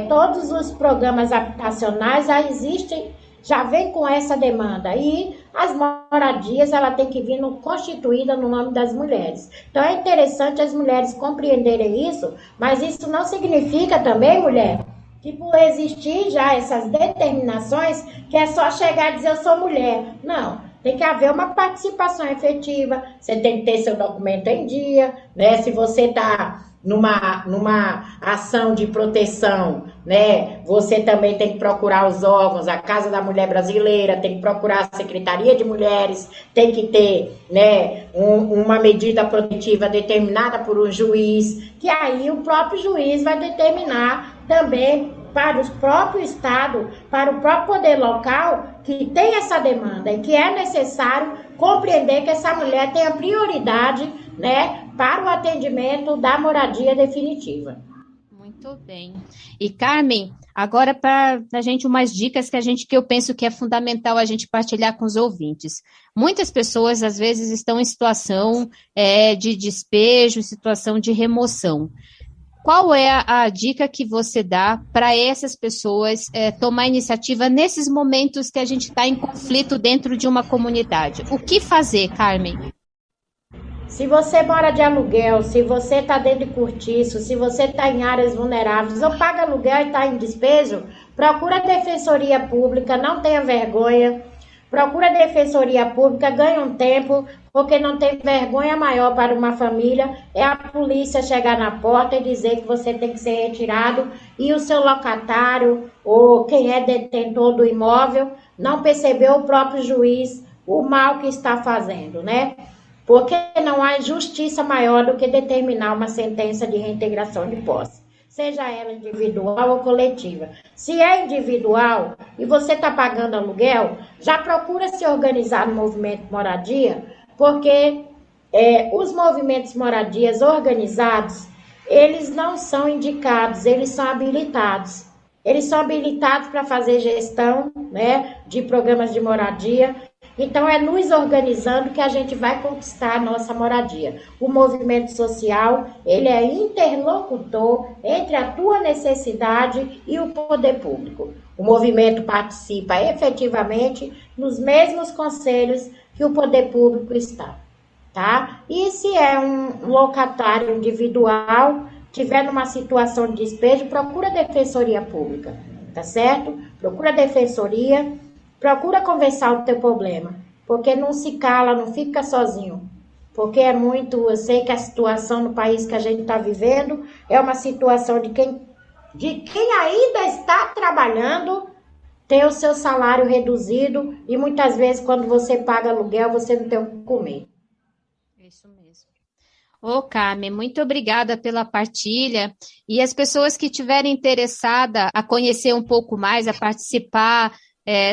Todos os programas habitacionais já existem, já vem com essa demanda. E as moradias, ela tem que vir constituída no nome das mulheres. Então é interessante as mulheres compreenderem isso, mas isso não significa também, mulher, que por existir já essas determinações, que é só chegar e dizer eu sou mulher. Não. Tem que haver uma participação efetiva, você tem que ter seu documento em dia, né? Se você está numa ação de proteção, né? Você também tem que procurar os órgãos, a Casa da Mulher Brasileira, tem que procurar a Secretaria de Mulheres, tem que ter, né, uma medida protetiva determinada por um juiz, que aí o próprio juiz vai determinar também para o próprio Estado, para o próprio poder local, que tem essa demanda e que é necessário compreender que essa mulher tem a prioridade, né, para o atendimento da moradia definitiva. Muito bem. E, Carmen, agora para a gente umas dicas que eu penso que é fundamental a gente partilhar com os ouvintes. Muitas pessoas, às vezes, estão em situação de despejo, situação de remoção. Qual é a dica que você dá para essas pessoas tomar iniciativa nesses momentos que a gente está em conflito dentro de uma comunidade? O que fazer, Carmen? Se você mora de aluguel, se você está dentro de cortiço, se você está em áreas vulneráveis ou paga aluguel e está em despejo, procura a Defensoria Pública, não tenha vergonha. Procura a Defensoria Pública, ganha um tempo, porque não tem vergonha maior para uma família é a polícia chegar na porta e dizer que você tem que ser retirado e o seu locatário ou quem é detentor do imóvel não percebeu, o próprio juiz, o mal que está fazendo, né? Porque não há justiça maior do que determinar uma sentença de reintegração de posse, seja ela individual ou coletiva. Se é individual e você está pagando aluguel, já procura se organizar no movimento moradia, porque os movimentos moradias organizados, eles não são indicados, eles são habilitados. Eles são habilitados para fazer gestão, né, de programas de moradia. Então, é nos organizando que a gente vai conquistar a nossa moradia. O movimento social, ele é interlocutor entre a tua necessidade e o poder público. O movimento participa efetivamente nos mesmos conselhos que o poder público está, tá? E se é um locatário individual, tiver numa situação de despejo, procura a Defensoria Pública, tá certo? Procura a Defensoria, procura conversar o teu problema, porque não se cala, não fica sozinho, porque eu sei que a situação no país que a gente está vivendo é uma situação de quem ainda está trabalhando, ter o seu salário reduzido e muitas vezes quando você paga aluguel, você não tem o que comer. Isso mesmo. Ô, Carmen, muito obrigada pela partilha. E as pessoas que estiverem interessadas a conhecer um pouco mais, a participar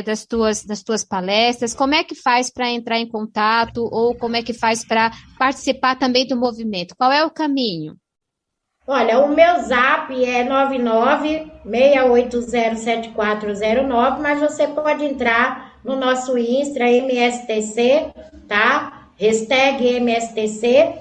das tuas palestras? Como é que faz para entrar em contato ou como é que faz para participar também do movimento? Qual é o caminho? Olha, o meu zap é 99-680-7409, mas você pode entrar no nosso Insta, MSTC, tá? Hashtag MSTC.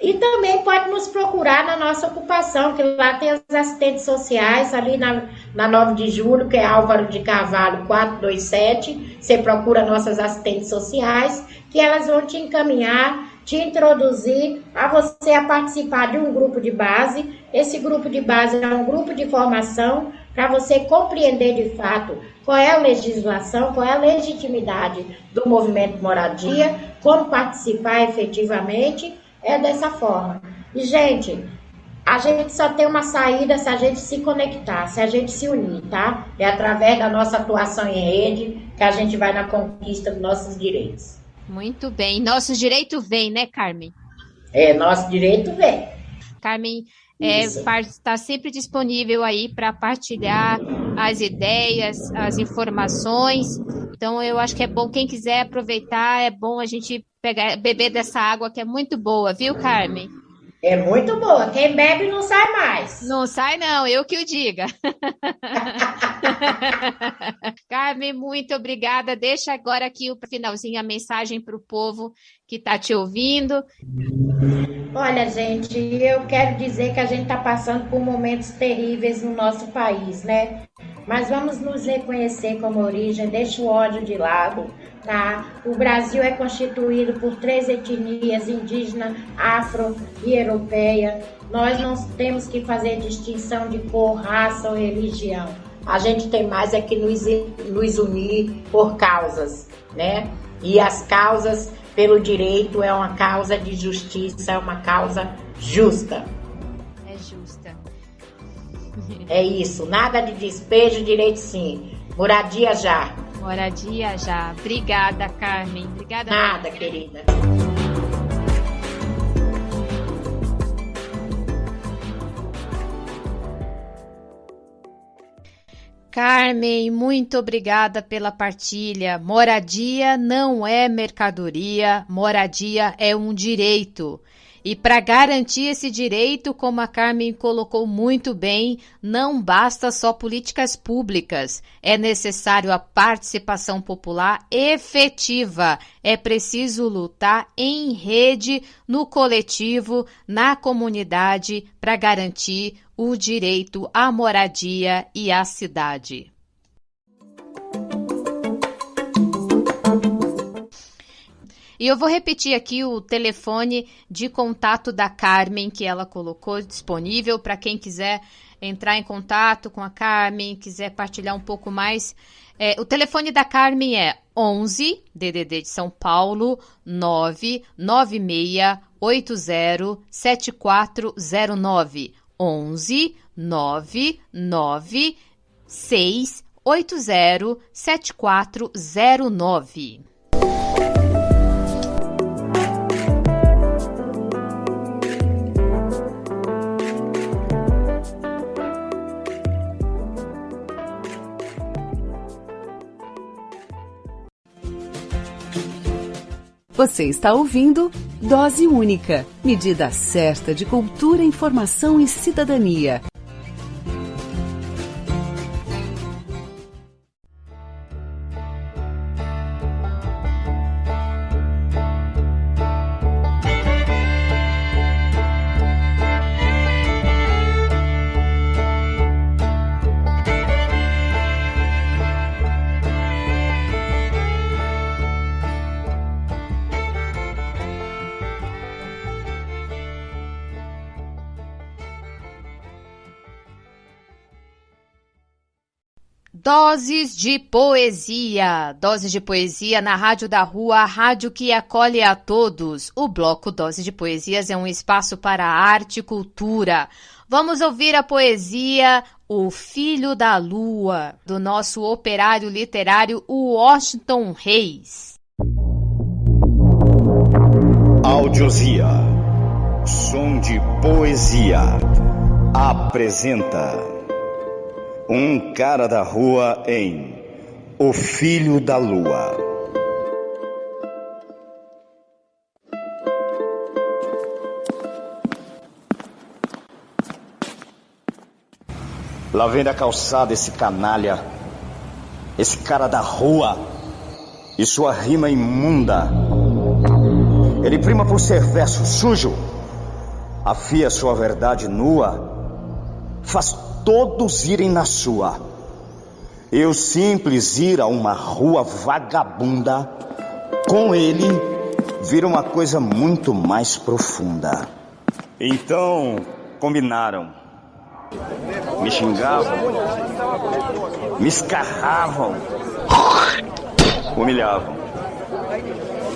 E também pode nos procurar na nossa ocupação, que lá tem os assistentes sociais, ali na 9 de julho, que é Álvaro de Carvalho 427. Você procura nossas assistentes sociais, que elas vão te encaminhar, te introduzir a você a participar de um grupo de base. Esse grupo de base é um grupo de formação para você compreender de fato qual é a legislação, qual é a legitimidade do movimento moradia, como participar efetivamente. É dessa forma. E, gente, a gente só tem uma saída se a gente se conectar, se a gente se unir, tá? É através da nossa atuação em rede que a gente vai na conquista dos nossos direitos. Muito bem. Nosso direito vem, né, Carmen? Nosso direito vem. Carmen está sempre disponível aí para partilhar as ideias, as informações. Então, eu acho que é bom, quem quiser aproveitar, é bom a gente beber dessa água que é muito boa, viu, Carmen? É muito boa. Quem bebe não sai mais. Não sai, não. Eu que o diga. Carmen, muito obrigada. Deixa agora aqui o finalzinho a mensagem para o povo que está te ouvindo. Olha, gente, eu quero dizer que a gente está passando por momentos terríveis no nosso país, né? Mas vamos nos reconhecer como origem, deixa o ódio de lado, tá? O Brasil é constituído por 3 etnias, indígena, afro e europeia. Nós não temos que fazer distinção de cor, raça ou religião. A gente tem mais é que nos unir por causas, né? E as causas pelo direito é uma causa de justiça, é uma causa justa. É justa. É isso, nada de despejo, direito sim. Moradia já. Moradia já. Obrigada, Carmen. Obrigada. Nada, querida. Carmen, muito obrigada pela partilha. Moradia não é mercadoria, moradia é um direito. E para garantir esse direito, como a Carmen colocou muito bem, não basta só políticas públicas. É necessário a participação popular efetiva. É preciso lutar em rede, no coletivo, na comunidade, para garantir o direito à moradia e à cidade. E eu vou repetir aqui o telefone de contato da Carmen, que ela colocou disponível para quem quiser entrar em contato com a Carmen, quiser partilhar um pouco mais. O telefone da Carmen é 11 DDD de São Paulo 996807409 11 996807409. Você está ouvindo Dose Única, medida certa de cultura, informação e cidadania. Doses de poesia. Doses de poesia na Rádio da Rua, a rádio que acolhe a todos. O bloco Doses de Poesias é um espaço para arte e cultura. Vamos ouvir a poesia O Filho da Lua, do nosso operário literário Washington Reis. Audiosia, som de poesia, apresenta Um Cara da Rua em O Filho da Lua. Lá vem da calçada esse canalha, esse cara da rua e sua rima imunda. Ele prima por ser verso sujo, afia sua verdade nua, faz todos irem na sua. Eu simples ir a uma rua vagabunda, com ele vira uma coisa muito mais profunda. Então combinaram. Me xingavam, me escarravam, humilhavam.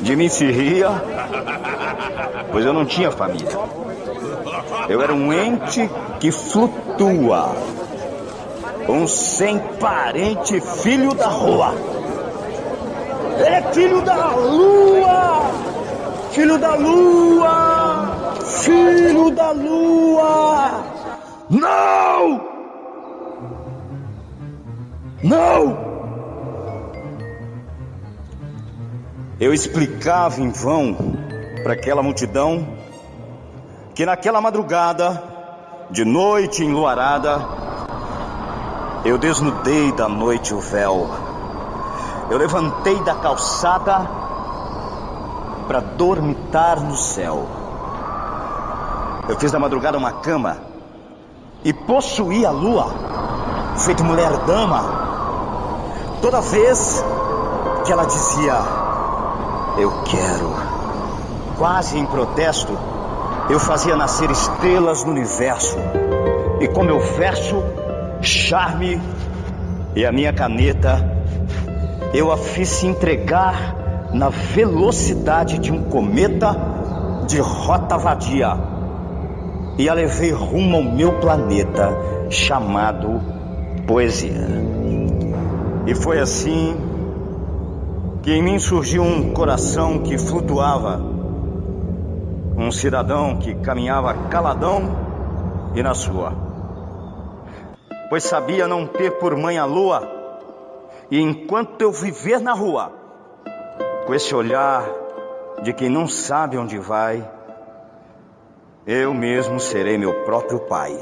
De mim se ria, pois eu não tinha família. Eu era um ente que flutua, um sem parente filho da rua. Ele é filho da lua, filho da lua, filho da lua. Não! Não! Eu explicava em vão para aquela multidão que naquela madrugada, de noite enluarada, eu desnudei da noite o véu. Eu levantei da calçada para dormitar no céu. Eu fiz da madrugada uma cama e possuí a lua, feito mulher-dama. Toda vez que ela dizia, eu quero, quase em protesto, eu fazia nascer estrelas no universo. E com meu verso, charme e a minha caneta, eu a fiz se entregar na velocidade de um cometa de rota vadia. E a levei rumo ao meu planeta, chamado poesia. E foi assim que em mim surgiu um coração que flutuava, um cidadão que caminhava caladão e na sua, pois sabia não ter por mãe a lua. E enquanto eu viver na rua, com esse olhar de quem não sabe onde vai, eu mesmo serei meu próprio pai.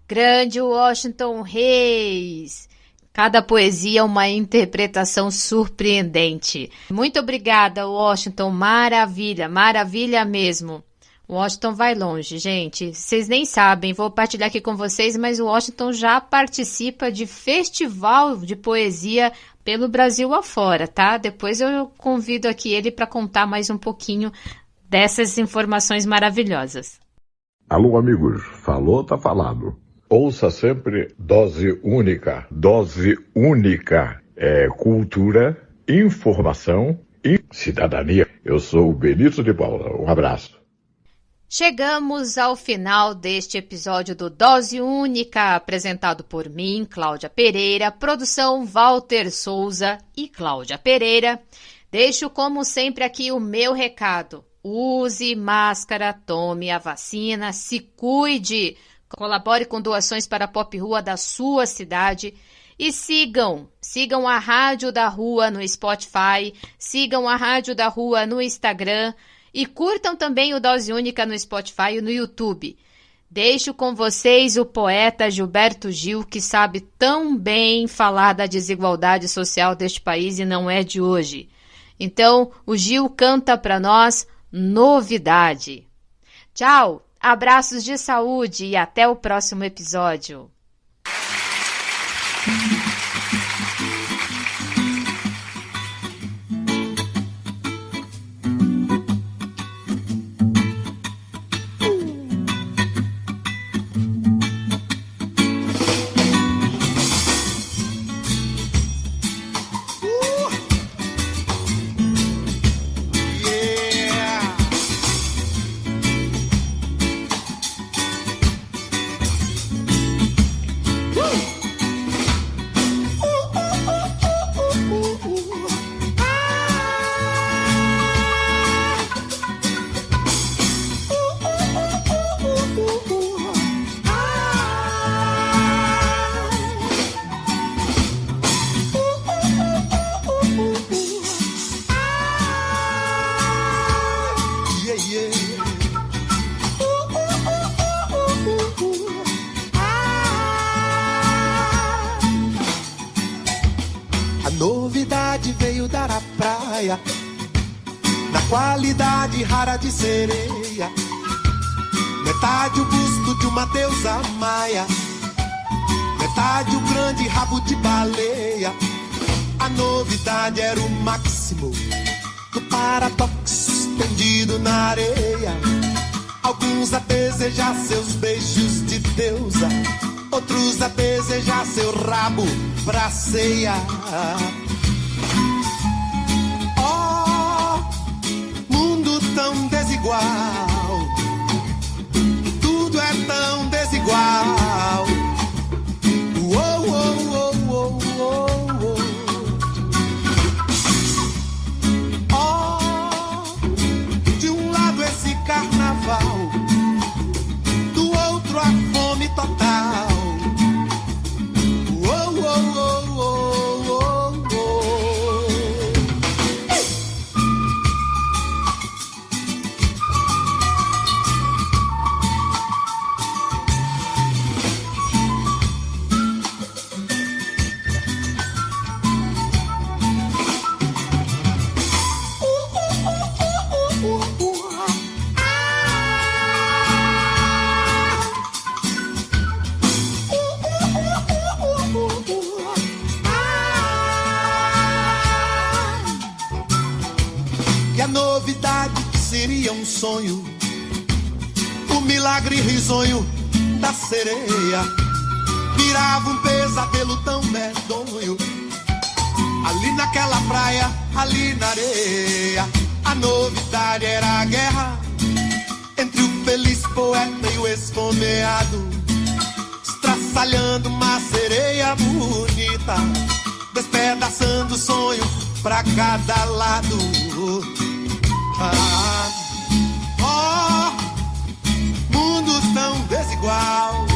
Grande Washington Reis! Cada poesia é uma interpretação surpreendente. Muito obrigada, Washington. Maravilha, maravilha mesmo. Washington vai longe, gente. Vocês nem sabem, vou partilhar aqui com vocês, mas o Washington já participa de festival de poesia pelo Brasil afora, tá? Depois eu convido aqui ele para contar mais um pouquinho dessas informações maravilhosas. Alô, amigos. Falou, tá falado. Ouça sempre Dose Única. Dose Única é cultura, informação e cidadania. Eu sou o Benito de Paula. Um abraço. Chegamos ao final deste episódio do Dose Única, apresentado por mim, Cláudia Pereira, produção Walter Souza e Cláudia Pereira. Deixo, como sempre, aqui o meu recado. Use máscara, tome a vacina, se cuide, colabore com doações para a Pop Rua da sua cidade e sigam a Rádio da Rua no Spotify, sigam a Rádio da Rua no Instagram, e curtam também o Dose Única no Spotify e no YouTube. Deixo com vocês o poeta Gilberto Gil, que sabe tão bem falar da desigualdade social deste país e não é de hoje. Então, o Gil canta para nós Novidade. Tchau, abraços de saúde e até o próximo episódio. praia, na qualidade rara de sereia. Metade o busto de uma deusa maia, metade o grande rabo de baleia. A novidade era o máximo do paradoxo estendido na areia. Alguns a desejar seus beijos de deusa, outros a desejar seu rabo pra ceia. Oh, mundo tão desigual, tudo é tão desigual. Oh, oh, oh, oh, oh, oh. Oh, de um lado esse carnaval, do outro a fome total. Oh, oh, oh, oh, oh, oh. E a novidade que seria um sonho, o milagre risonho da sereia, virava um pesadelo tão medonho. Ali naquela praia, ali na areia, a novidade era a guerra entre o feliz poeta e o esfomeado, estraçalhando uma sereia bonita, despedaçando o sonho pra cada lado. Ah, oh, mundo tão desigual,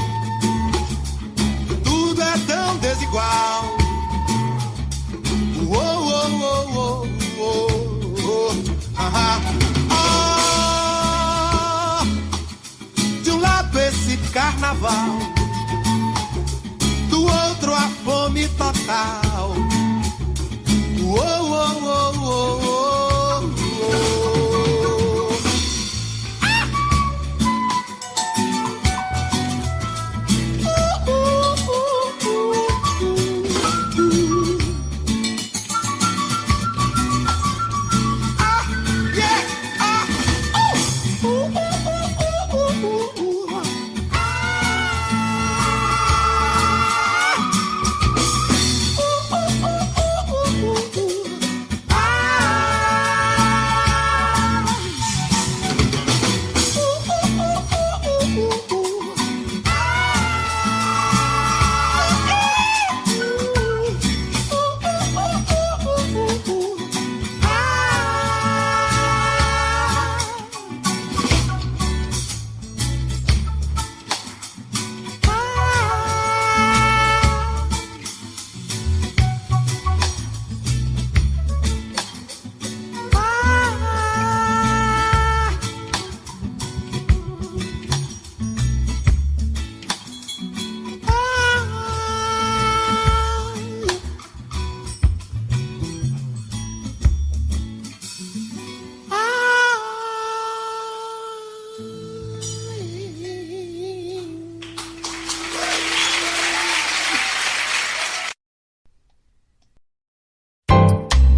tudo é tão desigual. Oh, oh, oh, oh, oh, oh. Ah, oh, de um lado esse carnaval, do outro a fome total. Oh, oh, oh, oh, oh, oh.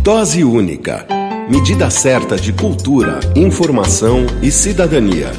Dose Única. Medida certa de cultura, informação e cidadania.